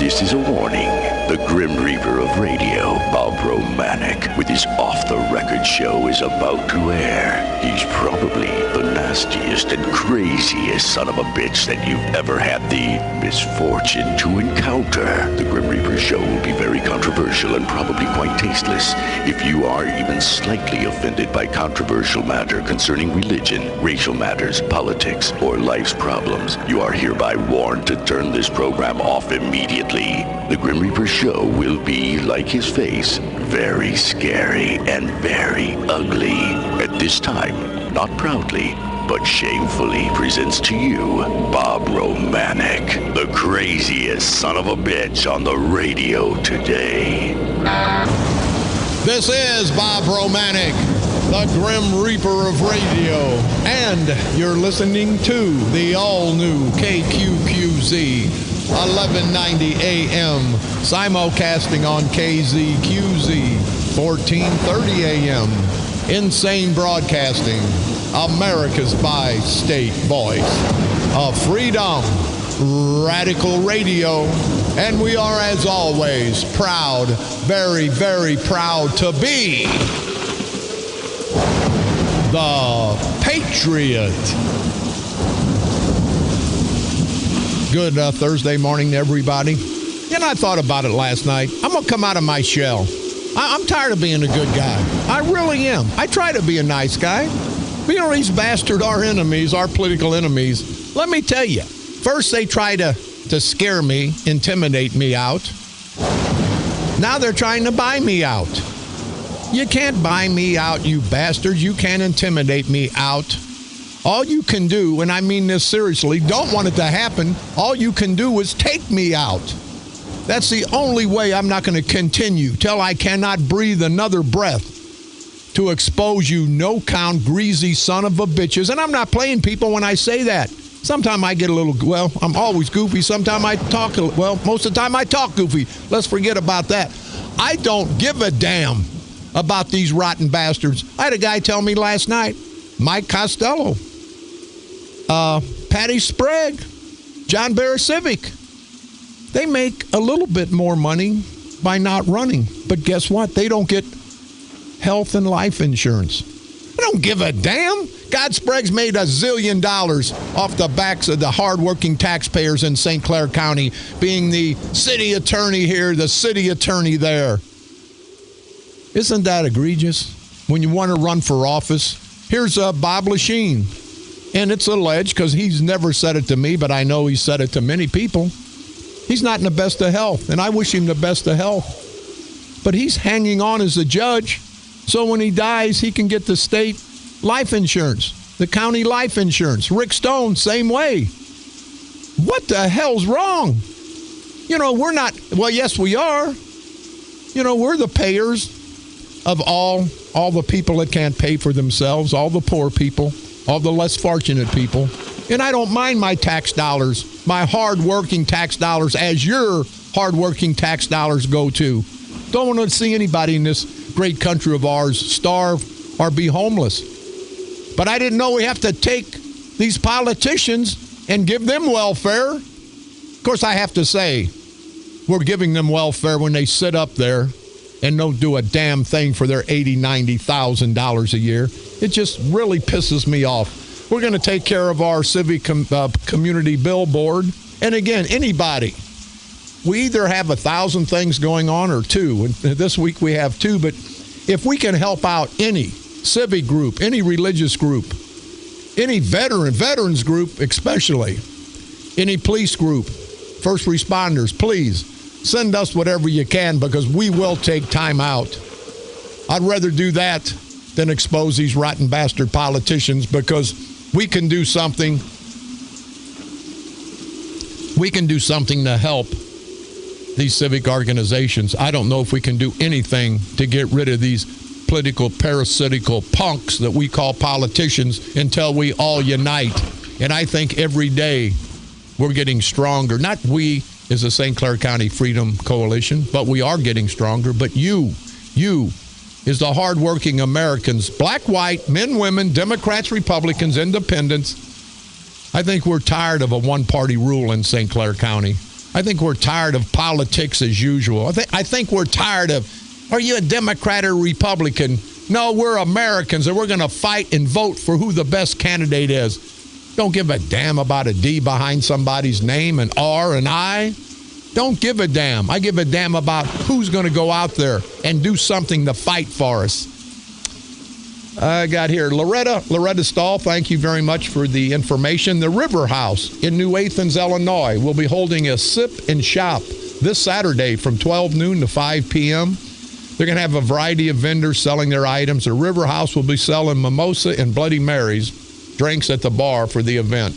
This is a warning. The Grim Reaper of radio, Bob Romanik, with his off-the-record show is about to air. He's probably the nastiest and craziest son of a bitch that you've ever had the misfortune to encounter. The Grim Reaper show will be very controversial and probably quite tasteless. If you are even slightly offended by controversial matter concerning religion, racial matters, politics, or life's problems, you are hereby warned to turn this program off immediately. The Grim Reaper show will be, like his face, very scary and very ugly. At this time, not proudly, but shamefully presents to you Bob Romanik, the craziest son of a bitch on the radio today. This is Bob Romanik, the Grim Reaper of radio, and you're listening to the all-new KQQZ 1190 AM, simulcasting on KZQZ 1430 AM. Insane Broadcasting, America's bi-state voice of freedom, radical radio, and we are, as always, proud, very, very proud to be the Patriot. Good Thursday morning to everybody. You know, I thought about it last night. I'm going to come out of my shell. I'm tired of being a good guy. I really am. I try to be a nice guy. But, you know, these bastards, our enemies, our political enemies, let me tell you. First, they try to scare me, intimidate me out. Now they're trying to buy me out. You can't buy me out, you bastards. You can't intimidate me out. All you can do, and I mean this seriously, don't want it to happen, all you can do is take me out. That's the only way. I'm not going to continue till I cannot breathe another breath to expose you no-count, greasy son of a bitches. And I'm not playing people when I say that. Sometimes I get a little, well, I'm always goofy. Sometimes I talk, well, most of the time I talk goofy. Let's forget about that. I don't give a damn about these rotten bastards. I had a guy tell me last night, Mike Costello, Patty Sprague, John Barisivic, they make a little bit more money by not running. But guess what? They don't get health and life insurance. I don't give a damn. God Sprague's made $1 zillion off the backs of the hardworking taxpayers in St. Clair County, being the city attorney here, the city attorney there. Isn't that egregious? When you want to run for office, here's Bob Lachine. And it's alleged, because he's never said it to me, but I know he said it to many people. He's not in the best of health, and I wish him the best of health. But he's hanging on as a judge, so when he dies, he can get the state life insurance, the county life insurance. Rick Stone, same way. What the hell's wrong? You know, we're not, well, yes, we are. You know, we're the payers of all the people that can't pay for themselves, all the poor people, all the less fortunate people. And I don't mind my tax dollars, my hard-working tax dollars, as your hard-working tax dollars go to. Don't want to see anybody in this great country of ours starve or be homeless. But I didn't know we have to take these politicians and give them welfare. Of course, I have to say, we're giving them welfare when they sit up there and don't do a damn thing for their $80,000, $90,000 a year. It just really pisses me off. We're going to take care of our civic community billboard. And again, anybody, we either have 1,000 things going on or two. And this week we have two. But if we can help out any civic group, any religious group, any veterans group especially, any police group, first responders, please send us whatever you can, because we will take time out. I'd rather do that than expose these rotten bastard politicians, because we can do something. We can do something to help these civic organizations. I don't know if we can do anything to get rid of these political parasitical punks that we call politicians until we all unite. And I think every day we're getting stronger. Not we as the St. Clair County Freedom Coalition, but we are getting stronger. But you is the hardworking Americans, black, white, men, women, Democrats, Republicans, independents. I think we're tired of a one-party rule in St. Clair County. I think we're tired of politics as usual. I think we're tired of, are you a Democrat or Republican? No, we're Americans, and we're going to fight and vote for who the best candidate is. Don't give a damn about a D behind somebody's name, an R, an I. Don't give a damn. I give a damn about who's going to go out there and do something to fight for us. I got here Loretta Stahl, thank you very much for the information. The River House in New Athens, Illinois, will be holding a sip and shop this Saturday from 12 noon to 5 p.m. They're going to have a variety of vendors selling their items. The River House will be selling mimosa and Bloody Marys, drinks at the bar for the event.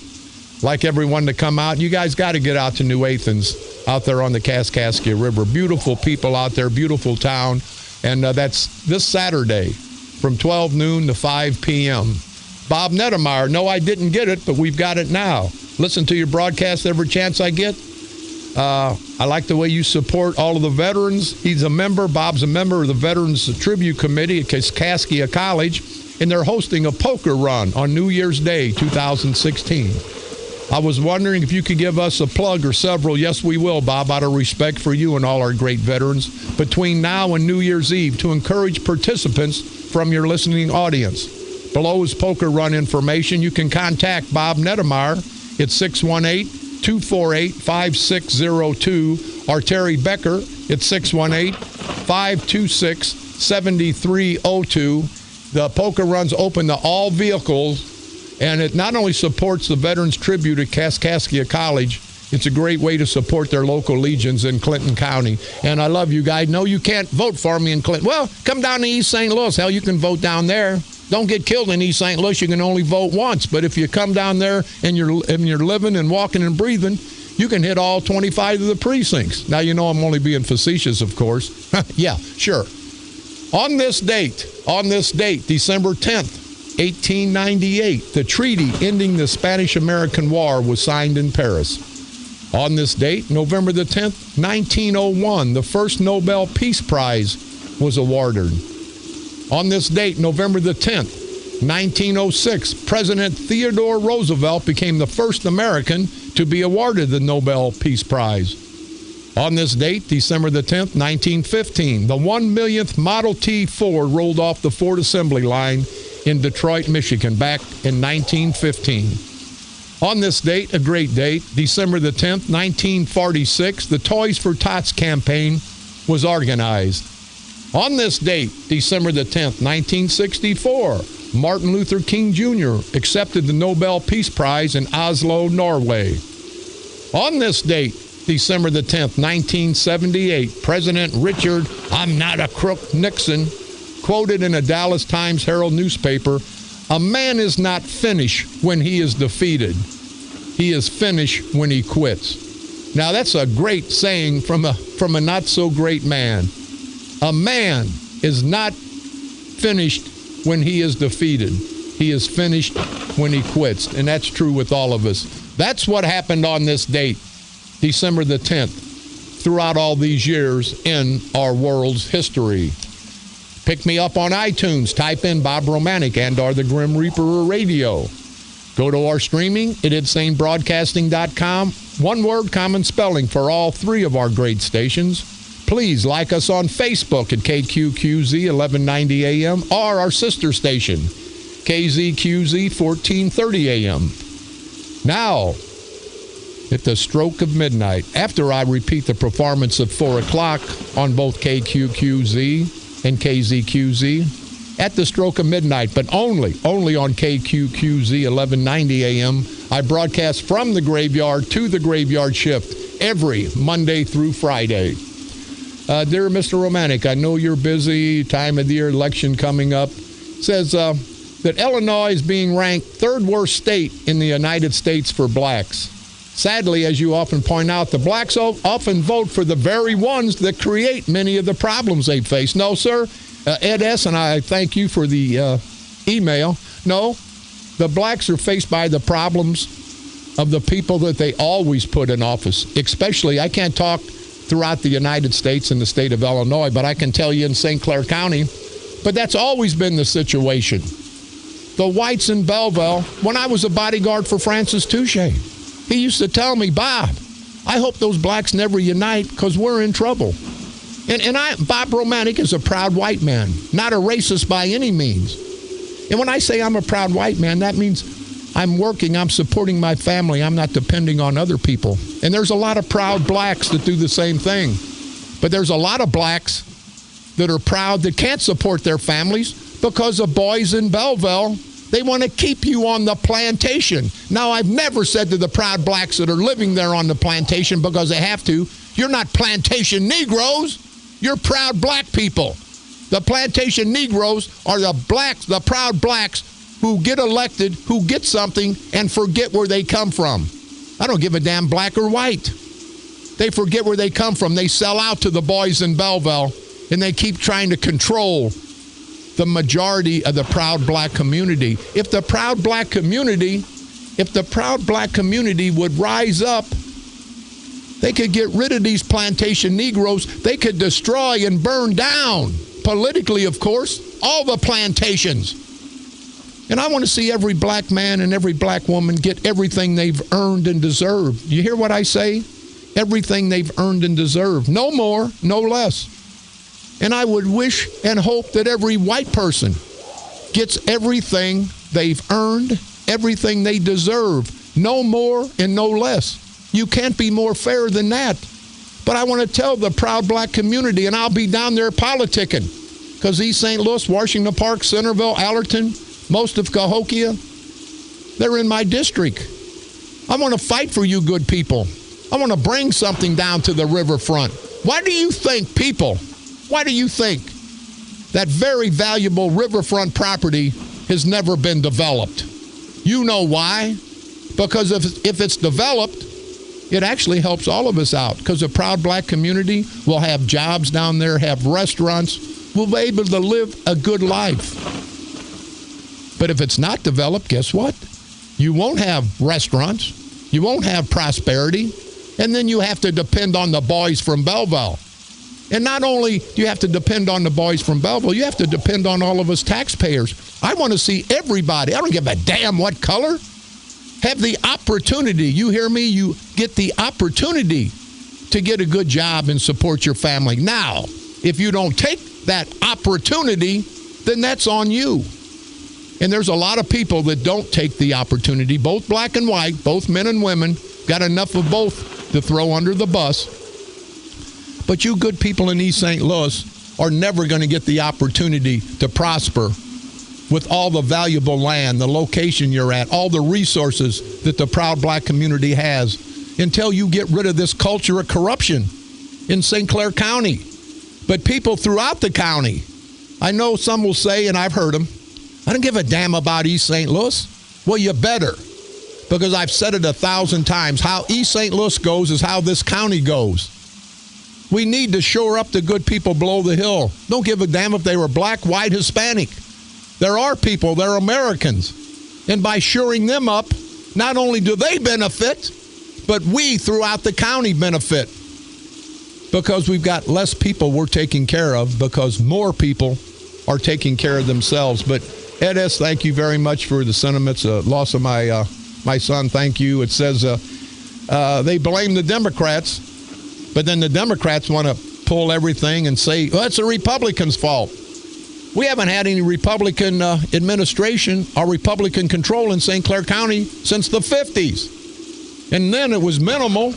Like everyone to come out. You guys got to get out to New Athens, out there on the Kaskaskia River. Beautiful people out there, beautiful town. And that's this Saturday from 12 noon to 5 p.m. Bob Nettemeyer, no, I didn't get it, but we've got it now. Listen to your broadcast every chance I get. I like the way you support all of the veterans. He's a member. Bob's a member of the Veterans Tribute Committee at Kaskaskia College, and they're hosting a poker run on New Year's Day, 2016. I was wondering if you could give us a plug or several. Yes, we will, Bob, out of respect for you and all our great veterans, between now and New Year's Eve to encourage participants from your listening audience. Below is poker run information. You can contact Bob Nettemeyer at 618-248-5602 or Terry Becker at 618-526-7302. The poker run's open to all vehicles, and it not only supports the Veterans Tribute at Kaskaskia College, it's a great way to support their local legions in Clinton County. And I love you guys. No, you can't vote for me in Clinton. Well, come down to East St. Louis. Hell, you can vote down there. Don't get killed in East St. Louis. You can only vote once. But if you come down there and you're living and walking and breathing, you can hit all 25 of the precincts. Now, you know I'm only being facetious, of course. Yeah, sure. On this date, December 10th, 1898, the treaty ending the Spanish-American War was signed in Paris. On this date, November the 10th, 1901, the first Nobel Peace Prize was awarded. On this date, November the 10th, 1906, President Theodore Roosevelt became the first American to be awarded the Nobel Peace Prize. On this date, December the 10th, 1915, the 1 millionth Model T Ford rolled off the Ford assembly line in Detroit, Michigan, back in 1915. On this date, a great date, December the 10th, 1946, the Toys for Tots campaign was organized. On this date, December the 10th, 1964, Martin Luther King Jr. accepted the Nobel Peace Prize in Oslo, Norway. On this date, December the 10th, 1978, President Richard "I'm not a crook" Nixon quoted in a Dallas Times Herald newspaper, "A man is not finished when he is defeated. He is finished when he quits." Now, that's a great saying from a not-so-great man. A man is not finished when he is defeated. He is finished when he quits. And that's true with all of us. That's what happened on this date, December the 10th, throughout all these years in our world's history. Pick me up on iTunes. Type in Bob Romanik and or the Grim Reaper Radio. Go to our streaming at insanebroadcasting.com. One word, common spelling for all three of our great stations. Please like us on Facebook at KQQZ 1190 AM or our sister station, KZQZ 1430 AM. Now, at the stroke of midnight, after I repeat the performance of 4 o'clock on both KQQZ and KZQZ, at the stroke of midnight, but only on KQQZ 1190 AM, I broadcast from the graveyard to the graveyard shift every Monday through Friday. Dear Mr. Romanik, I know you're busy, time of the year, election coming up. It says that Illinois is being ranked third worst state in the United States for blacks. Sadly, as you often point out, the blacks often vote for the very ones that create many of the problems they face. No, sir. Ed S., and I thank you for the email. No, the blacks are faced by the problems of the people that they always put in office. Especially, I can't talk throughout the United States and the state of Illinois, but I can tell you in St. Clair County, but that's always been the situation. The whites in Belleville, when I was a bodyguard for Francis Touche, he used to tell me, "Bob, I hope those blacks never unite because we're in trouble. And Bob Romanik is a proud white man, not a racist by any means. And when I say I'm a proud white man, that means I'm working, I'm supporting my family, I'm not depending on other people. And there's a lot of proud blacks that do the same thing. But there's a lot of blacks that are proud that can't support their families because the boys in Belleville, they want to keep you on the plantation. Now, I've never said to the proud blacks that are living there on the plantation because they have to, you're not plantation Negroes. You're proud black people. The plantation Negroes are the blacks, the proud blacks who get elected, who get something, and forget where they come from. I don't give a damn black or white. They forget where they come from. They sell out to the boys in Belleville, and they keep trying to control the majority of the proud black community. If the proud black community would rise up, they could get rid of these plantation Negroes. They could destroy and burn down, politically, of course, all the plantations. And I want to see every black man and every black woman get everything they've earned and deserved. You hear what I say? Everything they've earned and deserved. No more, no less. And I would wish and hope that every white person gets everything they've earned, everything they deserve. No more and no less. You can't be more fair than that. But I want to tell the proud black community, and I'll be down there politicking, because East St. Louis, Washington Park, Centerville, Allerton, most of Cahokia, they're in my district. I want to fight for you good people. I want to bring something down to the riverfront. Why do you think that very valuable riverfront property has never been developed? You know why? Because if it's developed, it actually helps all of us out, because the proud black community will have jobs down there, have restaurants, will be able to live a good life. But if it's not developed, guess what? You won't have restaurants, you won't have prosperity, and then you have to depend on the boys from Belleville. And not only do you have to depend on the boys from Belleville, you have to depend on all of us taxpayers. I want to see everybody, I don't give a damn what color, have the opportunity. You hear me? You get the opportunity to get a good job and support your family. Now, if you don't take that opportunity, then that's on you. And there's a lot of people that don't take the opportunity, both black and white, both men and women, got enough of both to throw under the bus. But you good people in East St. Louis are never going to get the opportunity to prosper with all the valuable land, the location you're at, all the resources that the proud black community has, until you get rid of this culture of corruption in St. Clair County. But people throughout the county, I know some will say, and I've heard them, I don't give a damn about East St. Louis. Well, you better, because I've said it 1,000 times. How East St. Louis goes is how this county goes. We need to shore up the good people below the hill. Don't give a damn if they were black, white, Hispanic. There are people, they're Americans. And by shoring them up, not only do they benefit, but we throughout the county benefit. Because we've got less people we're taking care of, because more people are taking care of themselves. But Ed S., thank you very much for the sentiments. Loss of my son, thank you. It says they blame the Democrats, but then the Democrats want to pull everything and say, well, it's the Republicans' fault. We haven't had any Republican administration or Republican control in St. Clair County since the 50s. And then it was minimal.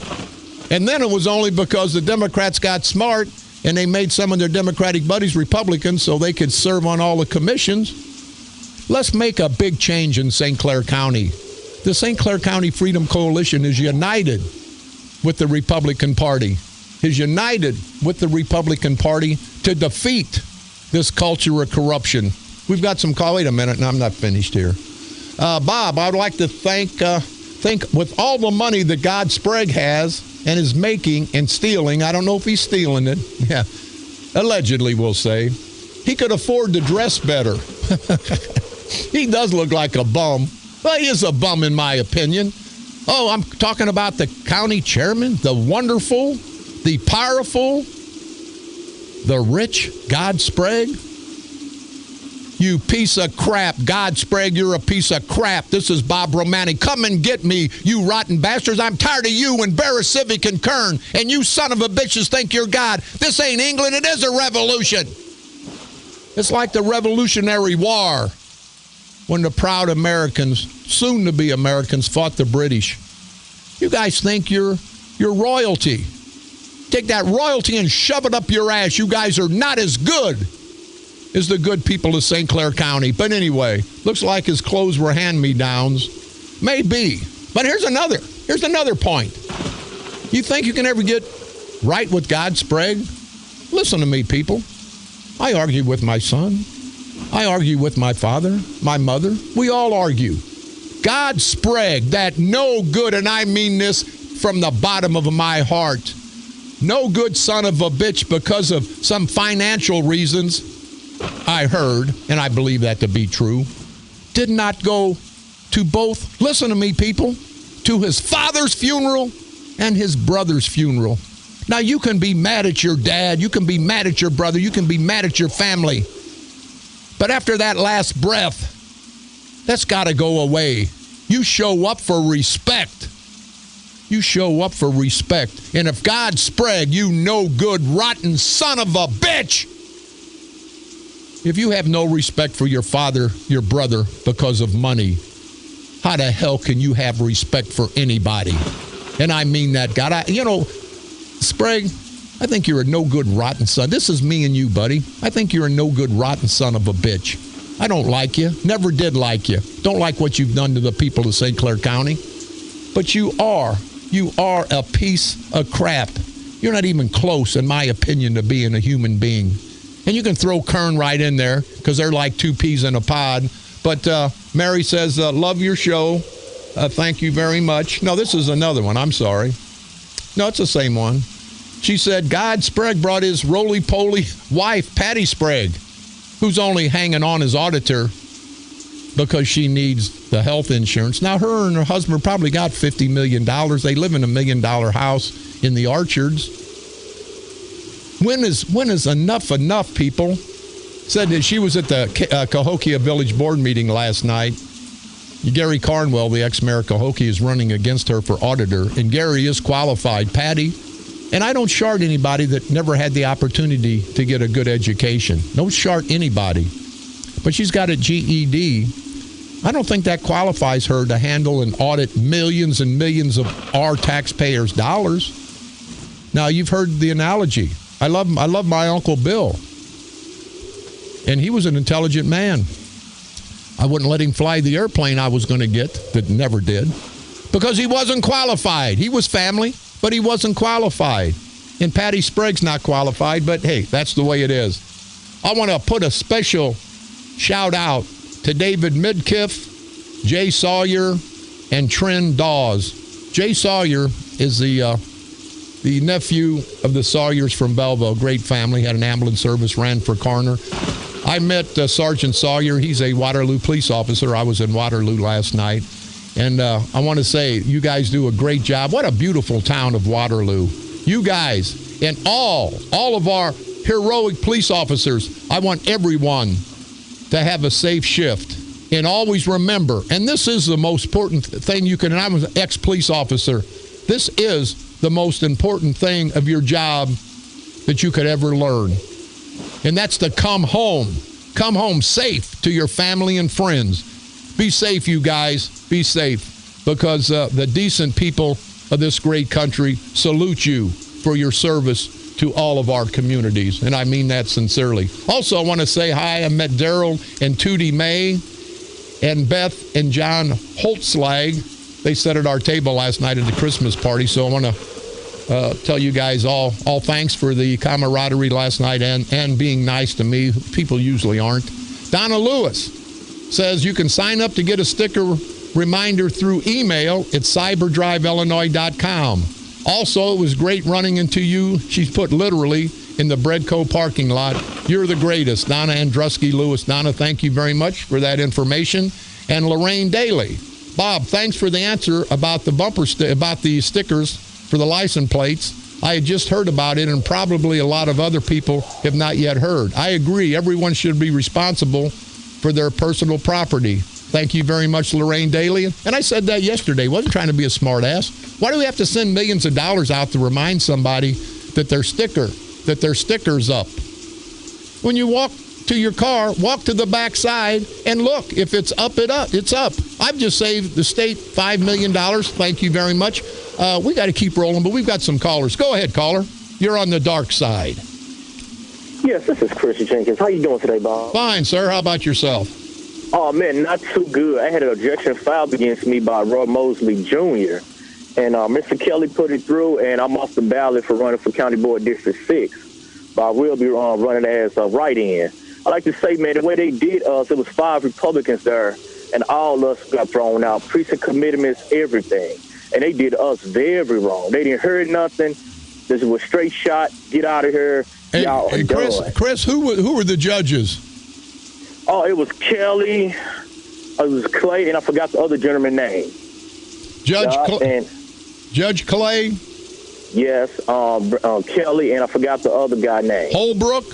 And then it was only because the Democrats got smart and they made some of their Democratic buddies Republicans so they could serve on all the commissions. Let's make a big change in St. Clair County. The St. Clair County Freedom Coalition is united with the Republican Party, is united with the Republican Party to defeat this culture of corruption. We've got some call. Wait a minute, and I'm not finished here. Bob, I'd like to think with all the money that God Sprague has and is making and stealing, I don't know if he's stealing it. Yeah, allegedly, we'll say. He could afford to dress better. He does look like a bum. Well, he is a bum in my opinion. Oh, I'm talking about the county chairman, the wonderful, the powerful, the rich God Sprague. You piece of crap. God Sprague, you're a piece of crap. This is Bob Romanik. Come and get me, you rotten bastards. I'm tired of you and Barra Civic and Kern. And you son of a bitches think you're God. This ain't England. It is a revolution. It's like the Revolutionary War when the proud Americans, soon-to-be Americans, fought the British. You guys think you're royalty. Take that royalty and shove it up your ass. You guys are not as good as the good people of St. Clair County. But anyway, looks like his clothes were hand-me-downs. Maybe. But here's another point. You think you can ever get right with God, Sprague? Listen to me, people. I argue with my son. I argue with my father, my mother. We all argue. God Sprague, that no good, and I mean this from the bottom of my heart, no good son of a bitch because of some financial reasons, I heard, and I believe that to be true, did not go to both, listen to me, people, to his father's funeral and his brother's funeral. Now, you can be mad at your dad, you can be mad at your brother, you can be mad at your family, but after that last breath, that's got to go away. You show up for respect. You show up for respect. And if God Sprague, you no good, rotten son of a bitch, if you have no respect for your father, your brother, because of money, how the hell can you have respect for anybody? And I mean that, God. Sprague, I think you're a no good, rotten son. This is me and you, buddy. I think you're a no good, rotten son of a bitch. I don't like you. Never did like you. Don't like what you've done to the people of St. Clair County. But you are a piece of crap. You're not even close, in my opinion, to being a human being. And you can throw Kern right in there because they're like two peas in a pod. But Mary says, love your show. Thank you very much. No, this is another one. I'm sorry. No, it's the same one. She said, God Sprague brought his roly-poly wife, Patty Sprague, who's only hanging on as auditor because she needs the health insurance. Now, her and her husband probably got $50 million. They live in a $1 million house in the Orchards. When is enough, people? Said that she was at the Cahokia Village Board meeting last night. Gary Carnwell, the ex-mayor of Cahokia, is running against her for auditor, and Gary is qualified. Patty, and I don't shart anybody that never had the opportunity to get a good education. Don't shart anybody. But she's got a GED. I don't think that qualifies her to handle and audit millions and millions of our taxpayers' dollars. Now, you've heard the analogy. I love my Uncle Bill. And he was an intelligent man. I wouldn't let him fly the airplane I was going to get, that never did, because he wasn't qualified. He was family, but he wasn't qualified. And Patty Sprague's not qualified, but hey, that's the way it is. I want to put a special shout out to David Midkiff, Jay Sawyer, and Trin Dawes. Jay Sawyer is the nephew of the Sawyers from Belleville. Great family, had an ambulance service, ran for coroner. I met Sergeant Sawyer. He's a Waterloo police officer. I was in Waterloo last night. And I want to say, you guys do a great job. What a beautiful town of Waterloo. You guys and all of our heroic police officers, I want everyone to have a safe shift. And always remember, and this is the most important thing you can, and I'm an ex-police officer, this is the most important thing of your job that you could ever learn. And that's to come home safe to your family and friends. Be safe, you guys. Be safe. Because the decent people of this great country salute you for your service to all of our communities. And I mean that sincerely. Also, I want to say hi. I met Daryl and Tootie May and Beth and John Holtzlag. They sat at our table last night at the Christmas party. So I want to tell you guys all thanks for the camaraderie last night and being nice to me. People usually aren't. Donna Lewis says you can sign up to get a sticker reminder through email at cyberdriveillinois.com. Also, it was great running into you. She's put literally in the Breadco parking lot. You're the greatest. Donna Andrusky Lewis. Donna, thank you very much for that information. And Lorraine Daly. Bob, thanks for the answer about the about the stickers for the license plates. I had just heard about it, and probably a lot of other people have not yet heard. I agree. Everyone should be responsible for their personal property. Thank you very much, Lorraine Daly. And I said that yesterday. Wasn't trying to be a smart ass. Why do we have to send millions of dollars out to remind somebody that their sticker's up? When you walk to your car, walk to the back side and look. If it's up, it's up. I've just saved the state $5 million. Thank you very much. We got to keep rolling, but we've got some callers. Go ahead, caller. You're on the dark side. Yes, this is Chris Jenkins. How you doing today, Bob? Fine, sir. How about yourself? Oh, man, not too good. I had an objection filed against me by Roy Mosley Jr., and Mr. Kelly put it through, and I'm off the ballot for running for County Board District 6. But I will be running as a write-in. I like to say, man, the way they did us, it was 5 Republicans there, and all of us got thrown out. Precinct commitments, everything. And they did us very wrong. They didn't hear nothing. This was straight shot. Get out of here. Y'all are done. Chris, who were the judges? Oh, it was Kelly, it was Clay, and I forgot the other gentleman's name. Judge Clay? Yes, Kelly, and I forgot the other guy's name. Holbrook?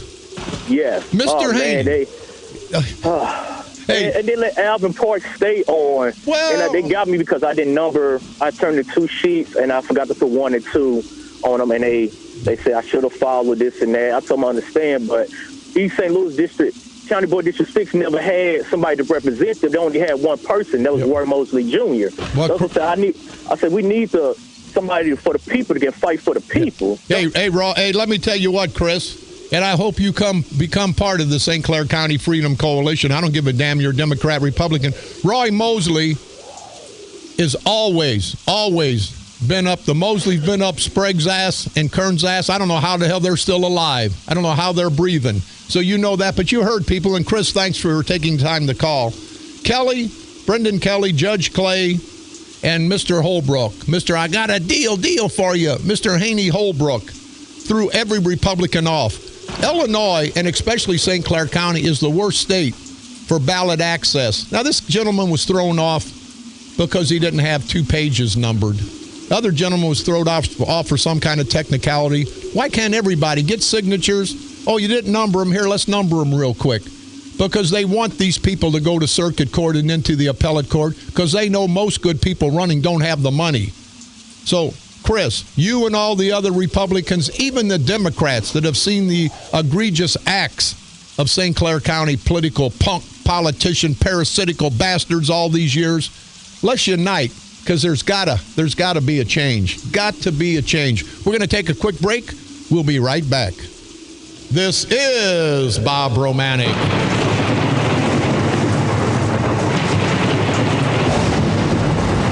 Yes. Mr. Haney. And they let Alvin Park stay on. Well, and they got me because I didn't number. I turned the 2 sheets, and I forgot to put 1 and 2 on them, and they said I should have followed this and that. I told them I understand, but East St. Louis District, County Board District 6 never had somebody to represent them. They only had one person. That was Roy Mosley Jr. I said we need somebody for the people to fight for the people. Hey, let me tell you what, Chris. And I hope you become part of the St. Clair County Freedom Coalition. I don't give a damn you're Democrat, Republican. Roy Mosley is always been up. The Mosley's been up Sprague's ass and Kern's ass. I don't know how the hell they're still alive. I don't know how they're breathing. So you know that, but you heard people. And Chris, thanks for taking time to call. Kelly, Brendan Kelly, Judge Clay, and Mr. Holbrook. I got a deal for you. Mr. Haney Holbrook threw every Republican off. Illinois, and especially St. Clair County, is the worst state for ballot access. Now, this gentleman was thrown off because he didn't have 2 pages numbered. The other gentleman was thrown off for some kind of technicality. Why can't everybody get signatures? Oh, you didn't number them. Here, let's number them real quick. Because they want these people to go to circuit court and into the appellate court because they know most good people running don't have the money. So, Chris, you and all the other Republicans, even the Democrats that have seen the egregious acts of St. Clair County political punk, politician, parasitical bastards all these years, let's unite because there's gotta be a change. Got to be a change. We're going to take a quick break. We'll be right back. This is Bob Romanik.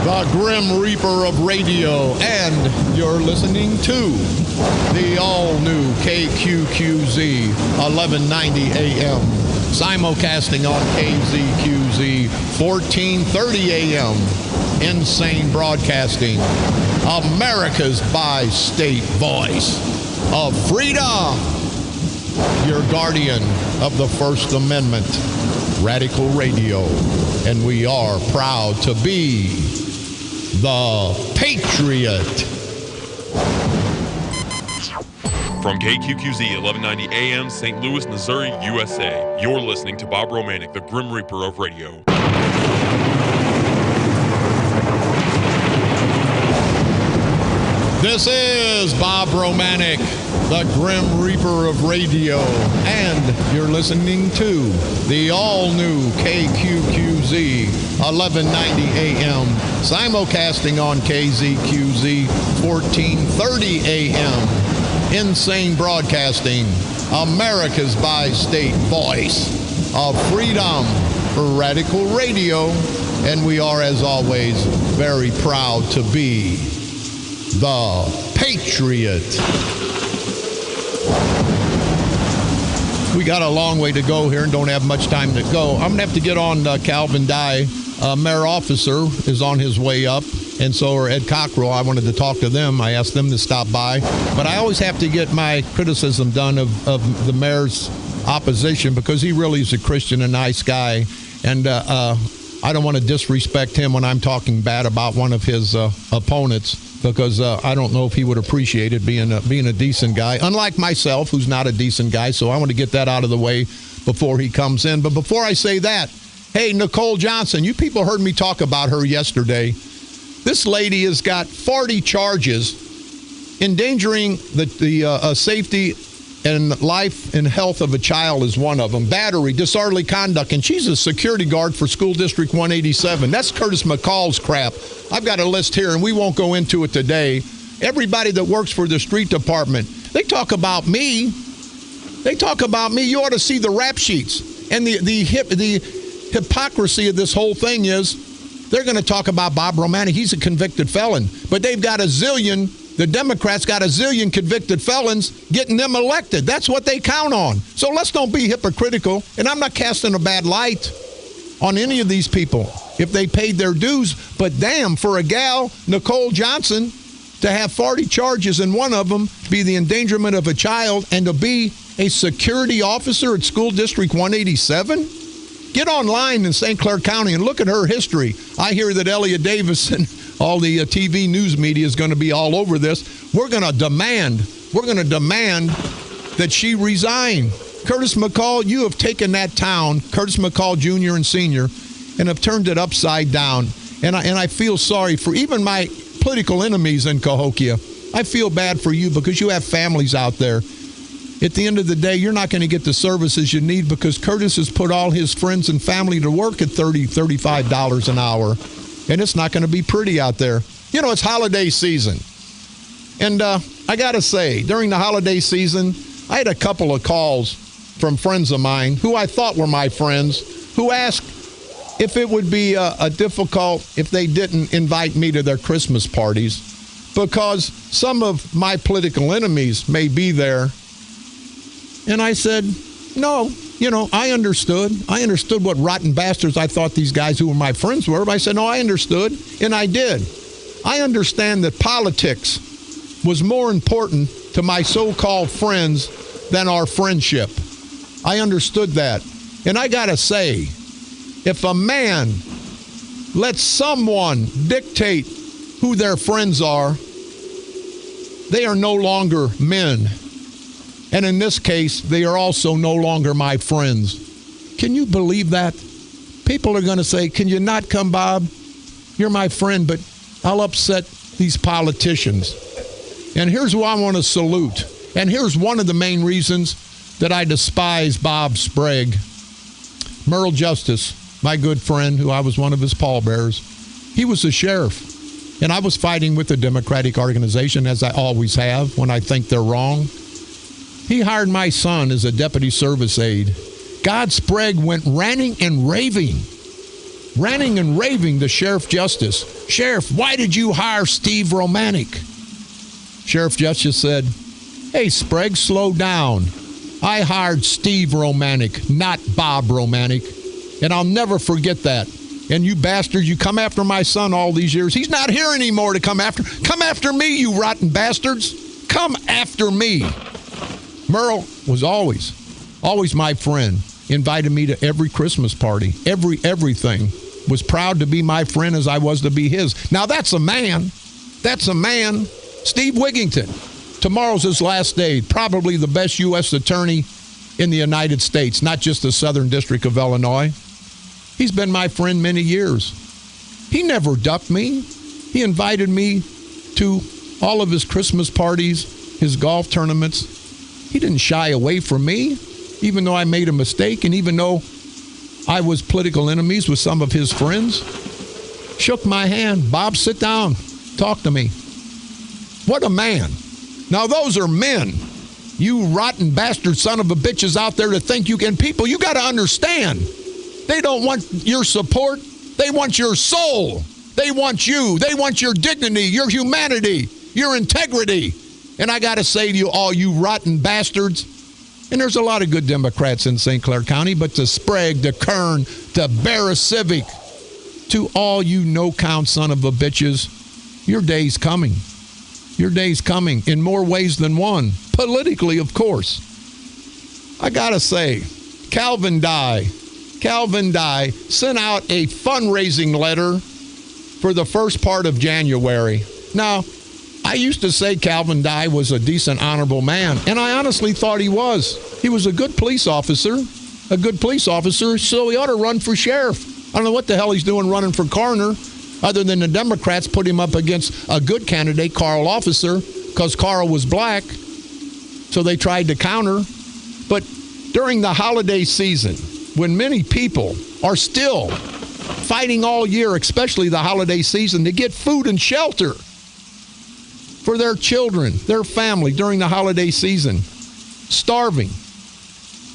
The Grim Reaper of radio, and you're listening to the all-new KQQZ 1190 AM, simulcasting on KZQZ 1430 AM, Insane Broadcasting, America's bi-state voice of freedom, your guardian of the First Amendment, Radical Radio, and we are proud to be the Patriot. From KQQZ 1190 AM, St. Louis, Missouri, USA, you're listening to Bob Romanik, the Grim Reaper of radio. This is Bob Romanik, the Grim Reaper of radio, and you're listening to the all-new KQQZ 1190 AM, simulcasting on KZQZ 1430 AM, Insane Broadcasting, America's bi-state voice of freedom for Radical Radio, and we are, as always, very proud to be the Patriot. We got a long way to go here and don't have much time to go. I'm going to have to get on Calvin Dye. Mayor Officer is on his way up, and so are Ed Cockrell. I wanted to talk to them. I asked them to stop by. But I always have to get my criticism done of the mayor's opposition because he really is a Christian, a nice guy. And I don't want to disrespect him when I'm talking bad about one of his opponents. Because I don't know if he would appreciate it being a decent guy, unlike myself, who's not a decent guy. So I want to get that out of the way before he comes in. But before I say that, hey, Nicole Johnson, you people heard me talk about her yesterday. This lady has got 40 charges. Endangering the safety and life and health of a child is one of them. Battery, disorderly conduct, and she's a security guard for School District 187. That's Curtis McCall's crap. I've got a list here, and we won't go into it today. Everybody that works for the street department, they talk about me. They talk about me. You ought to see the rap sheets. And the hypocrisy of this whole thing is they're going to talk about Bob Romanik. He's a convicted felon. But they've got a zillion. The Democrats got a zillion convicted felons getting them elected. That's what they count on. So let's don't be hypocritical. And I'm not casting a bad light on any of these people if they paid their dues. But damn, for a gal, Nicole Johnson, to have 40 charges and one of them be the endangerment of a child and to be a security officer at School District 187? Get online in St. Clair County and look at her history. I hear that Elliot Davis and all the TV news media is going to be all over this. We're going to demand that she resign. Curtis McCall, you have taken that town, Curtis McCall Jr. and Sr., and have turned it upside down. And I feel sorry for even my political enemies in Cahokia. I feel bad for you because you have families out there. At the end of the day, you're not going to get the services you need because Curtis has put all his friends and family to work at $30, $35 an hour. And it's not going to be pretty out there. You know, it's holiday season. And I got to say, during the holiday season, I had a couple of calls from friends of mine who I thought were my friends who asked if it would be difficult if they didn't invite me to their Christmas parties because some of my political enemies may be there. And I said, no, you know, I understood. I understood what rotten bastards I thought these guys who were my friends were. But I said, no, I understood. And I did. I understand that politics was more important to my so-called friends than our friendship. I understood that. And I got to say, if a man lets someone dictate who their friends are, they are no longer men. And in this case, they are also no longer my friends. Can you believe that? People are going to say, can you not come, Bob? You're my friend, but I'll upset these politicians. And here's who I want to salute. And here's one of the main reasons that I despise Bob Sprague. Merle Justice, my good friend, who I was one of his pallbearers, he was a sheriff. And I was fighting with the Democratic organization, as I always have, when I think they're wrong. He hired my son as a deputy service aide. God Sprague went ranting and raving to Sheriff Justice. Sheriff, why did you hire Steve Romanik? Sheriff Justice said, hey, Sprague, slow down. I hired Steve Romanik, not Bob Romanik. And I'll never forget that. And you bastards, you come after my son all these years. He's not here anymore to come after. Come after me, you rotten bastards. Come after me. Merle was always my friend. Invited me to every Christmas party, everything. Was proud to be my friend as I was to be his. Now that's a man. That's a man. Steve Wigington. Tomorrow's his last day. Probably the best U.S. attorney in the United States, not just the Southern District of Illinois. He's been my friend many years. He never ducked me. He invited me to all of his Christmas parties, his golf tournaments. He didn't shy away from me, even though I made a mistake and even though I was political enemies with some of his friends. Shook my hand. Bob, sit down. Talk to me. What a man. Now, those are men. You rotten bastard son of a bitches out there to think you can. People, you got to understand. They don't want your support. They want your soul. They want you. They want your dignity, your humanity, your integrity. And I got to say to you, all you rotten bastards, and there's a lot of good Democrats in St. Clair County, but to Sprague, to Kern, to Barra-Civic, to all you no-count son of a bitches, your day's coming. Your day's coming in more ways than one. Politically, of course. I got to say, Calvin Dye sent out a fundraising letter for the first part of January. Now, I used to say Calvin Dye was a decent, honorable man, and I honestly thought he was. He was a good police officer. a good police officer, so he ought to run for sheriff. I don't know what the hell he's doing running for coroner, other than the Democrats put him up against a good candidate, Carl Officer, because Carl was black, so they tried to counter. But during the holiday season, when many people are still fighting all year, especially the holiday season, to get food and shelter for their children, their family during the holiday season, starving,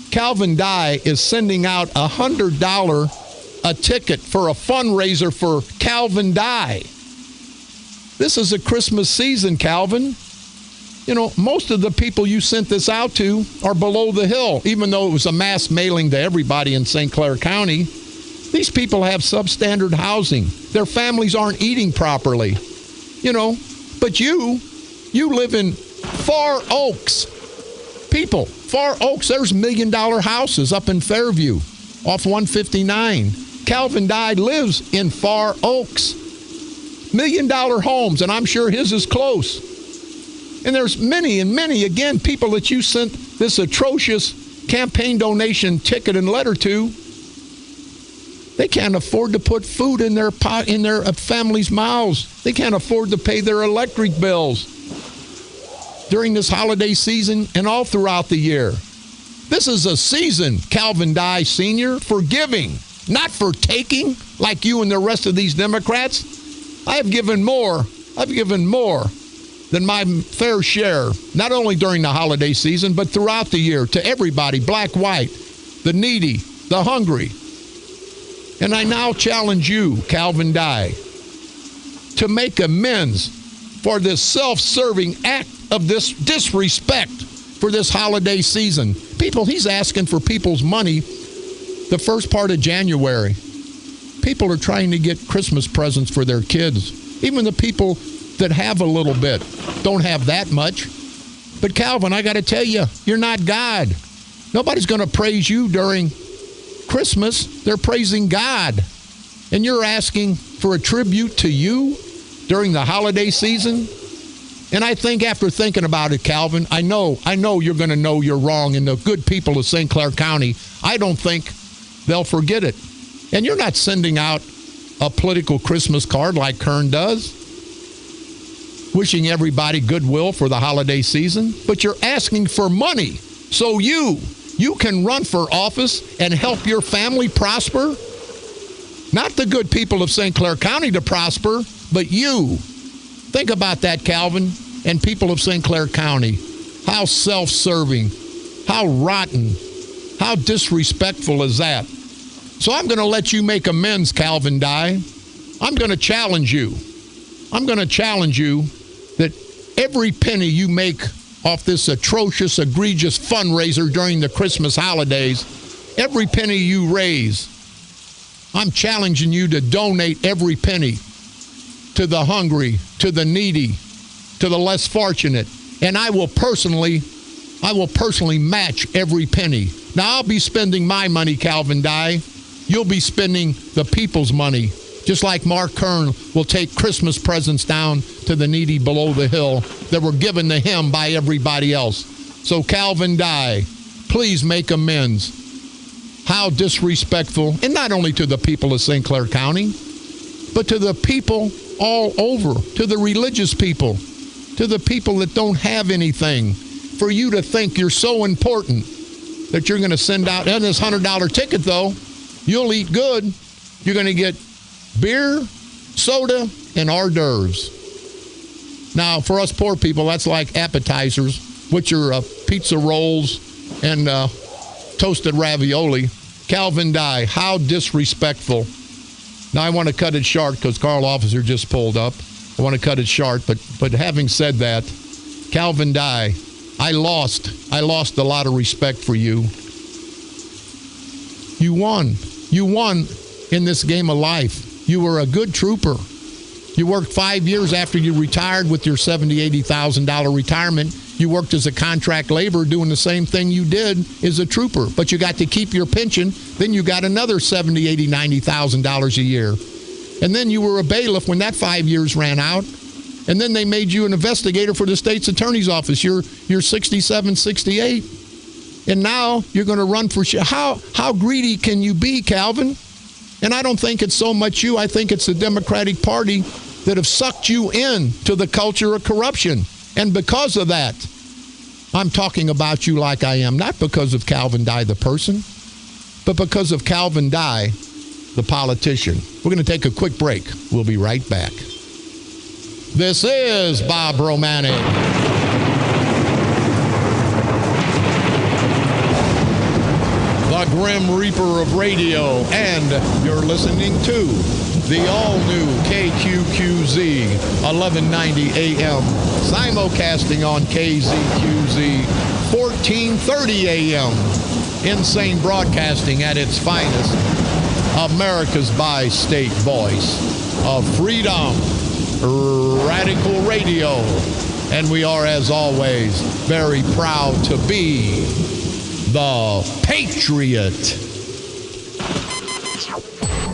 Calvin Dye is sending out a $100 a ticket for a fundraiser for Calvin Dye. This is a Christmas season, Calvin. You know, most of the people you sent this out to are below the hill, even though it was a mass mailing to everybody in St. Clair County. These people have substandard housing. Their families aren't eating properly. You know, but you live in Far Oaks. People, Far Oaks, there's $1 million houses up in Fairview off 159. Calvin Dye lives in Far Oaks. $1 million homes, and I'm sure his is close. And there's many and many, again, people that you sent this atrocious campaign donation ticket and letter to. They can't afford to put food in their families' mouths. They can't afford to pay their electric bills during this holiday season and all throughout the year. This is a season, Calvin Dye Sr., for giving, not for taking, like you and the rest of these Democrats. I have given more than my fair share, not only during the holiday season, but throughout the year, to everybody, black, white, the needy, the hungry. And I now challenge you, Calvin Dye, to make amends for this self-serving act of this disrespect for this holiday season. People, he's asking for people's money the first part of January. People are trying to get Christmas presents for their kids. Even the people that have a little bit don't have that much. But Calvin, I got to tell you, you're not God. Nobody's going to praise you during Christmas. They're praising God. And you're asking for a tribute to you during the holiday season? And I think after thinking about it, Calvin, I know you're going to know you're wrong, and the good people of St. Clair County, I don't think they'll forget it. And you're not sending out a political Christmas card like Kern does, wishing everybody goodwill for the holiday season, but you're asking for money so you can run for office and help your family prosper. Not the good people of St. Clair County to prosper, but you. Think about that, Calvin, and people of St. Clair County. How self-serving, how rotten, how disrespectful is that? So I'm going to let you make amends, Calvin Dye. I'm going to challenge you. I'm going to challenge you that every penny you make off this atrocious, egregious fundraiser during the Christmas holidays, every penny you raise, I'm challenging you to donate every penny to the hungry, to the needy, to the less fortunate. And I will personally match every penny. Now, I'll be spending my money, Calvin Dye. You'll be spending the people's money, just like Mark Kern will take Christmas presents down to the needy below the hill that were given to him by everybody else. So, Calvin Dye, please make amends. How disrespectful, and not only to the people of St. Clair County, but to the people all over, to the religious people, to the people that don't have anything. For you to think you're so important that you're going to send out, and this $100 ticket, though, you'll eat good. You're going to get beer, soda, and hors d'oeuvres. Now, for us poor people, that's like appetizers, which are pizza rolls and toasted ravioli. Calvin Dye, how disrespectful. Now, I want to cut it short because Carl Officer just pulled up. I want to cut it short, but having said that, Calvin Dye, I lost a lot of respect for you. You won. You won in this game of life. You were a good trooper. You worked 5 years after you retired with your $70,000, $80,000 retirement. You worked as a contract laborer doing the same thing you did as a trooper. But you got to keep your pension. Then you got another $70,000, $80,000, $90,000 a year. And then you were a bailiff when that 5 years ran out. And then they made you an investigator for the state's attorney's office. You're 67, 68. And now you're going to run for how greedy can you be, Calvin? And I don't think it's so much you. I think it's the Democratic Party that have sucked you in to the culture of corruption. And because of that, I'm talking about you like I am, not because of Calvin Dye, the person, but because of Calvin Dye, the politician. We're going to take a quick break. We'll be right back. This is Bob Romanik. The Grim Reaper of Radio, and you're listening to the all-new KQQZ 1190 AM, simulcasting on KZQZ 1430 AM, insane broadcasting at its finest, America's bi-state voice of freedom, radical radio, and we are, as always, very proud to be the Patriot.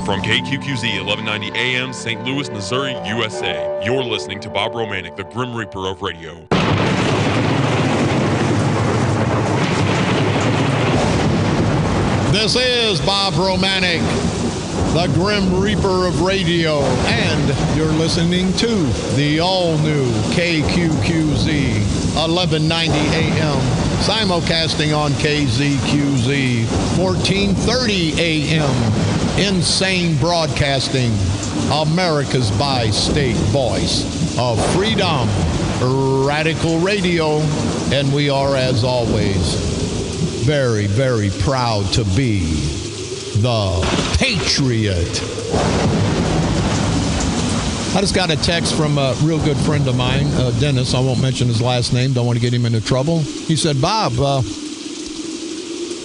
From KQQZ 1190 AM, St. Louis, Missouri, USA, you're listening to Bob Romanik, the Grim Reaper of Radio. This is Bob Romanik, the Grim Reaper of Radio, and you're listening to the all-new KQQZ 1190 AM, simulcasting on KZQZ 1430 AM, insane broadcasting, America's bi-state voice of freedom, radical radio, and we are, as always, very, very proud to be the Patriot. I just got a text from a real good friend of mine, Dennis. I won't mention his last name. Don't want to get him into trouble. He said, Bob,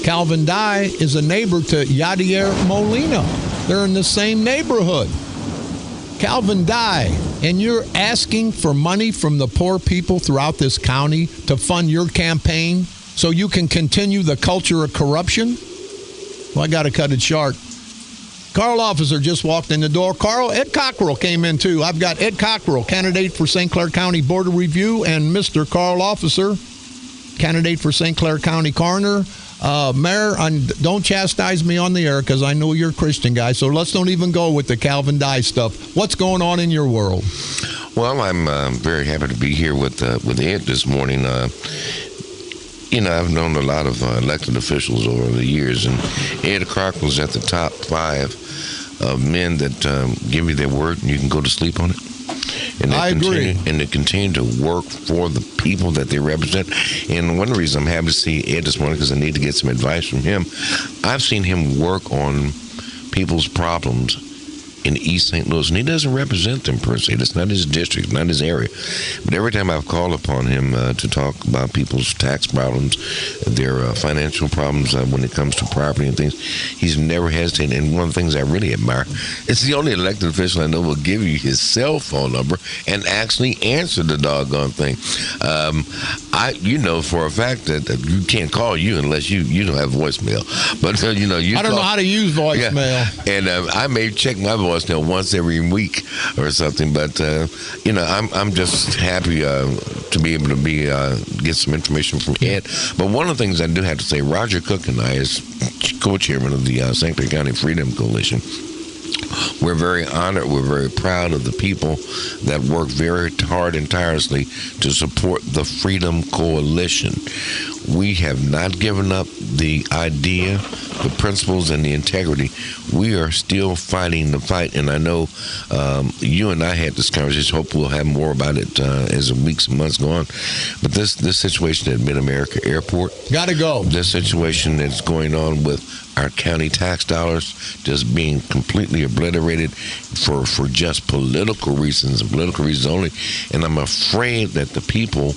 Calvin Dye is a neighbor to Yadier Molina. They're in the same neighborhood. Calvin Dye, and you're asking for money from the poor people throughout this county to fund your campaign so you can continue the culture of corruption? Well, I got to cut it short. Carl Officer just walked in the door. Carl, Ed Cockrell came in too. I've got Ed Cockrell, candidate for St. Clair County Board of Review, and Mr. Carl Officer, candidate for St. Clair County Coroner. Mayor, don't chastise me on the air because I know you're a Christian guy, so let's don't even go with the Calvin Dye stuff. What's going on in your world? Well, I'm very happy to be here with Ed this morning. I've known a lot of elected officials over the years, and Ed Cockrell's at the top 5 of men that give you their word and you can go to sleep on it. And I agree. And they continue to work for the people that they represent. And one reason I'm happy to see Ed this morning, because I need to get some advice from him. I've seen him work on people's problems in East St. Louis, and he doesn't represent them per se. That's not his district, not his area. But every time I've called upon him to talk about people's tax problems, their financial problems when it comes to property and things, he's never hesitated. And one of the things I really admire, it's the only elected official I know will give you his cell phone number and actually answer the doggone thing. You know for a fact that you can't call you unless you don't have voicemail. But I don't know how to use voicemail. Yeah. And I may check my voicemail once every week or something, but I'm just happy to be able to get some information from Ed. But one of the things I do have to say, Roger Cook and I, as co-chairman of the St. Clair County Freedom Coalition, we're very honored, we're very proud of the people that work very hard and tirelessly to support the Freedom Coalition. We have not given up the idea, the principles, and the integrity. We are still fighting the fight, and I know you and I had this conversation. Hope we'll have more about it as the weeks and months go on. But this situation at Mid-America Airport, gotta go. This situation that's going on with our county tax dollars just being completely obliterated for just political reasons and political reasons only. And I'm afraid that the people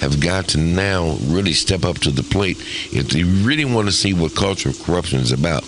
have got to now really step up to the plate. If they really want to see what culture of corruption is about,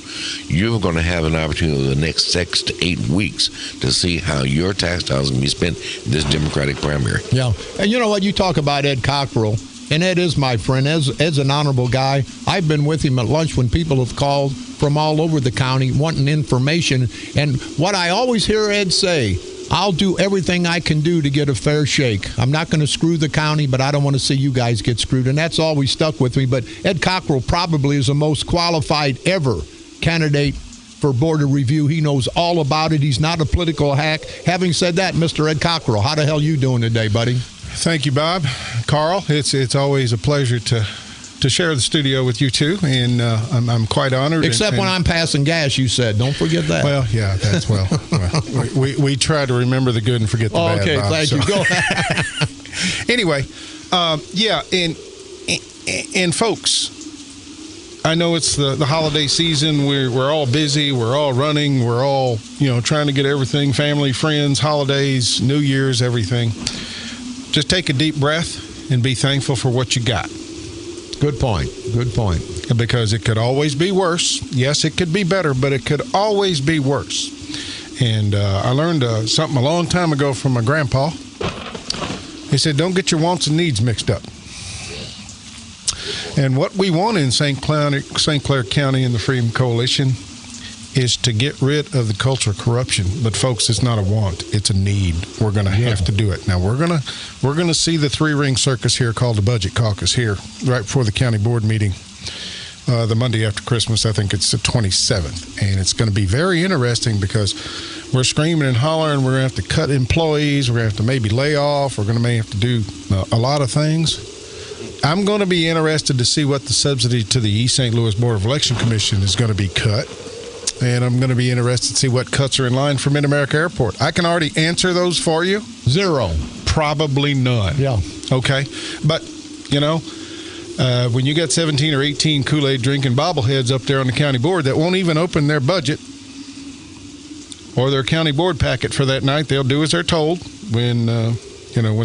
you're going to have an opportunity over the next 6 to 8 weeks to see how your tax dollars can be spent in this Democratic primary. Yeah. And you know what? You talk about Ed Cockrell. And Ed is my friend. Ed's an honorable guy. I've been with him at lunch when people have called from all over the county wanting information. And what I always hear Ed say, I'll do everything I can do to get a fair shake. I'm not going to screw the county, but I don't want to see you guys get screwed. And that's always stuck with me. But Ed Cockrell probably is the most qualified ever candidate for Board of Review. He knows all about it. He's not a political hack. Having said that, Mr. Ed Cockrell, how the hell you doing today, buddy? Thank you, Bob. Carl, it's always a pleasure to share the studio with you two, and I'm quite honored. Except when I'm passing gas, you said. Don't forget that. Well, yeah, that's well we try to remember the good and forget the bad. Okay, Bob, thank so. you. Go ahead. Anyway, and folks, I know it's the holiday season. We're all busy. We're all running. We're all trying to get everything, family, friends, holidays, New Year's, everything. Just take a deep breath and be thankful for what you got. Good point. Good point. Because it could always be worse. Yes, it could be better, but it could always be worse. And I learned something a long time ago from my grandpa. He said, don't get your wants and needs mixed up. And what we want in St. Clair County and the Freedom Coalition is to get rid of the culture of corruption. But folks, it's not a want; it's a need. We're going to have to do it. Now we're going to see the three-ring circus here called the Budget Caucus here right before the county board meeting, the Monday after Christmas. I think it's the 27th, and it's going to be very interesting because we're screaming and hollering. We're going to have to cut employees. We're going to have to maybe lay off. We're going to may have to do a lot of things. I'm going to be interested to see what the subsidy to the East St. Louis Board of Election Commission is going to be cut. And I'm going to be interested to see what cuts are in line for Mid-America Airport. I can already answer those for you. Zero. Probably none. Yeah. Okay. But, when you got 17 or 18 Kool-Aid drinking bobbleheads up there on the county board that won't even open their budget or their county board packet for that night, they'll do as they're told when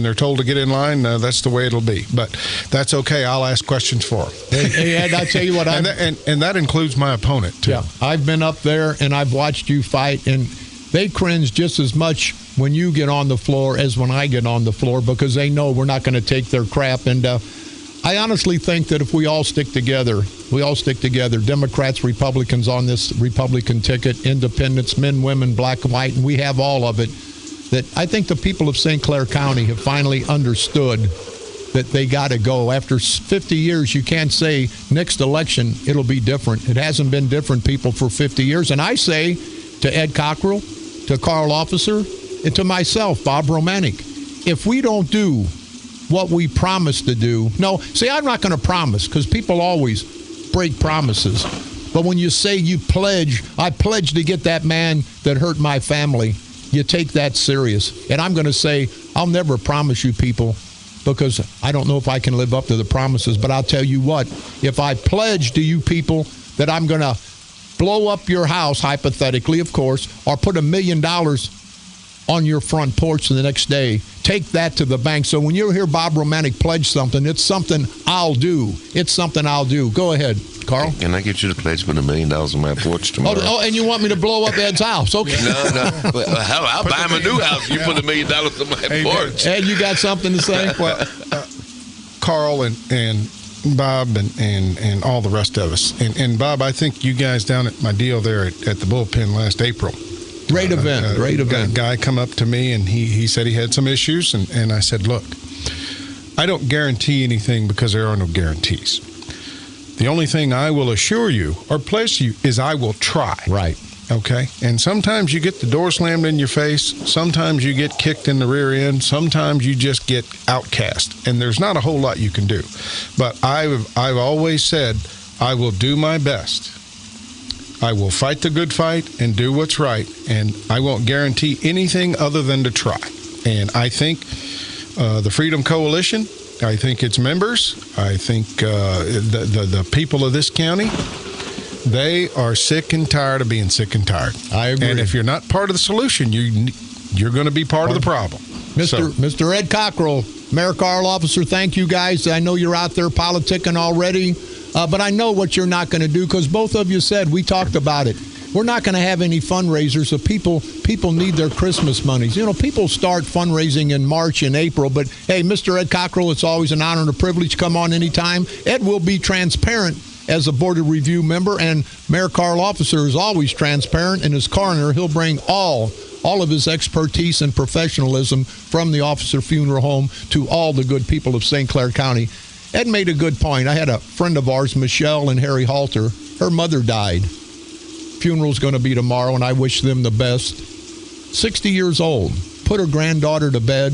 they're told to get in line. That's the way it'll be. But that's okay. I'll ask questions for them. Hey, Ed, I'll tell you what. And that includes my opponent, too. Yeah, I've been up there, and I've watched you fight, and they cringe just as much when you get on the floor as when I get on the floor because they know we're not going to take their crap. And I honestly think that if we all stick together, Democrats, Republicans on this Republican ticket, independents, men, women, black and white, and we have all of it, that I think the people of St. Clair County have finally understood that they got to go. After 50 years, you can't say next election it'll be different. It hasn't been different, people, for 50 years. And I say to Ed Cockrell, to Carl Officer, and to myself, Bob Romanik, if we don't do what we promised to do, I'm not going to promise because people always break promises. But when you say I pledge to get that man that hurt my family, you take that serious. And I'm going to say, I'll never promise you people because I don't know if I can live up to the promises. But I'll tell you what, if I pledge to you people that I'm going to blow up your house, hypothetically, of course, or put $1 million on your front porch the next day, take that to the bank. So when you hear Bob Romanik pledge something, it's something I'll do. It's something I'll do. Go ahead, Carl. Can I get you to pledge put $1 million on my porch tomorrow? Oh, and you want me to blow up Ed's house? Okay. No. But, hell, I'll buy him a new house. You put $1 million on my porch. Ed, you got something to say? Well, Carl and Bob and all the rest of us. And Bob, I think you guys down at my deal there at the bullpen last April. Great event. A guy come up to me and he said he had some issues. And I said, look, I don't guarantee anything because there are no guarantees. The only thing I will assure you or pledge you is I will try. Right. Okay? And sometimes you get the door slammed in your face. Sometimes you get kicked in the rear end. Sometimes you just get outcast. And there's not a whole lot you can do. But I've always said I will do my best. I will fight the good fight and do what's right. And I won't guarantee anything other than to try. And I think the Freedom Coalition, I think its members, I think the people of this county, they are sick and tired of being sick and tired. I agree. And if you're not part of the solution, you're going to be part of the problem. Mr. Ed Cockrell, Mayor Carl Officer, thank you guys. I know you're out there politicking already, but I know what you're not going to do because both of you said, we talked about it. We're not going to have any fundraisers, so people need their Christmas monies. People start fundraising in March and April, but hey, Mr. Ed Cockrell, it's always an honor and a privilege. Come on anytime. Ed will be transparent as a Board of Review member, and Mayor Carl Officer is always transparent. And as coroner, he'll bring all all of his expertise and professionalism from the officer funeral home to all the good people of St. Clair County. Ed made a good point. I had a friend of ours, Michelle and Harry Halter. Her mother died. Funeral's going to be tomorrow, and I wish them the best. 60 years old. Put her granddaughter to bed,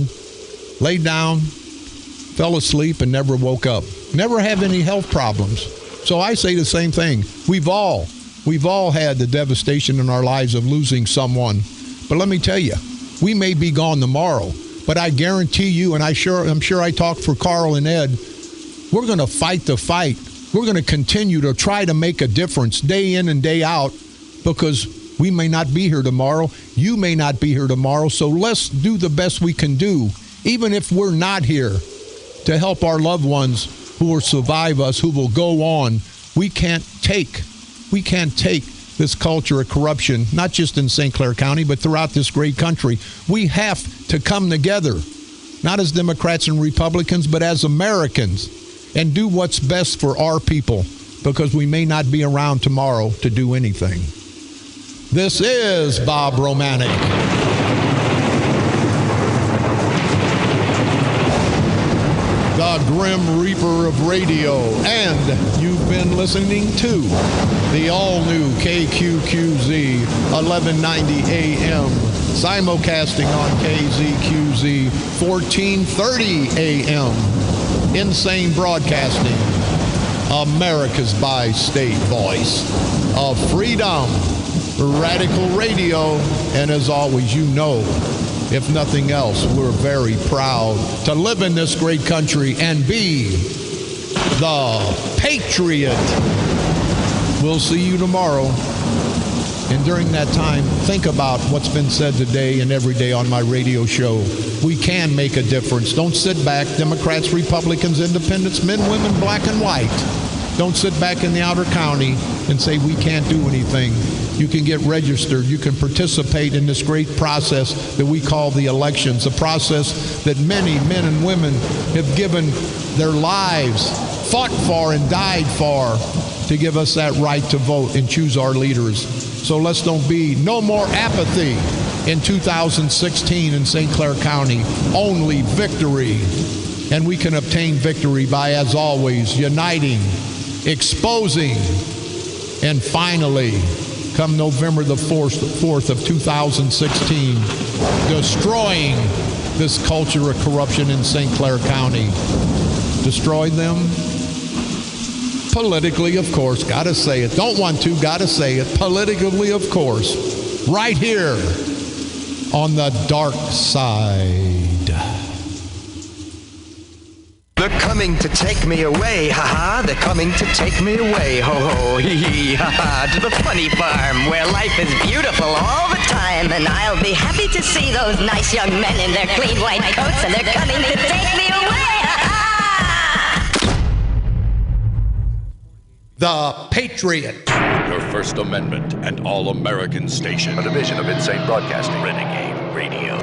laid down, fell asleep, and never woke up. Never have any health problems. So I say the same thing. We've all had the devastation in our lives of losing someone. But let me tell you, we may be gone tomorrow, but I guarantee you, and I'm sure I talk for Carl and Ed, we're going to fight the fight. We're going to continue to try to make a difference day in and day out, because we may not be here tomorrow. You may not be here tomorrow. So let's do the best we can do, even if we're not here, to help our loved ones who will survive us, who will go on. We can't take this culture of corruption, not just in St. Clair County, but throughout this great country. We have to come together, not as Democrats and Republicans, but as Americans, and do what's best for our people, because we may not be around tomorrow to do anything. This is Bob Romanik. The Grim Reaper of radio, and you've been listening to the all-new KQQZ 1190 AM, simulcasting on KZQZ 1430 AM. Insane Broadcasting, America's bi-state voice of freedom, radical radio, and as always, you know, if nothing else, we're very proud to live in this great country and be the Patriot. We'll see you tomorrow. And during that time, think about what's been said today and every day on my radio show. We can make a difference. Don't sit back, Democrats, Republicans, Independents, men, women, black and white. Don't sit back in the outer county and say we can't do anything. You can get registered. You can participate in this great process that we call the elections, a process that many men and women have given their lives, fought for and died for, to give us that right to vote and choose our leaders. So let's don't be no more apathy in 2016 in St. Clair County. Only victory. And we can obtain victory by, as always, uniting, exposing, and finally, come November the 4th of 2016, destroying this culture of corruption in St. Clair County. Destroy them? Politically, of course. Gotta say it. Don't want to, gotta say it. Politically, of course. Right here on the dark side. They're coming to take me away, ha-ha. They're coming to take me away, ho-ho, hee-hee, ha-ha. To the funny farm where life is beautiful all the time. And I'll be happy to see those nice young men in their clean white coats. And they're coming to take me away, ha-ha. The Patriot. Your First Amendment and All-American station. A division of Insane Broadcasting. Renegade Radio.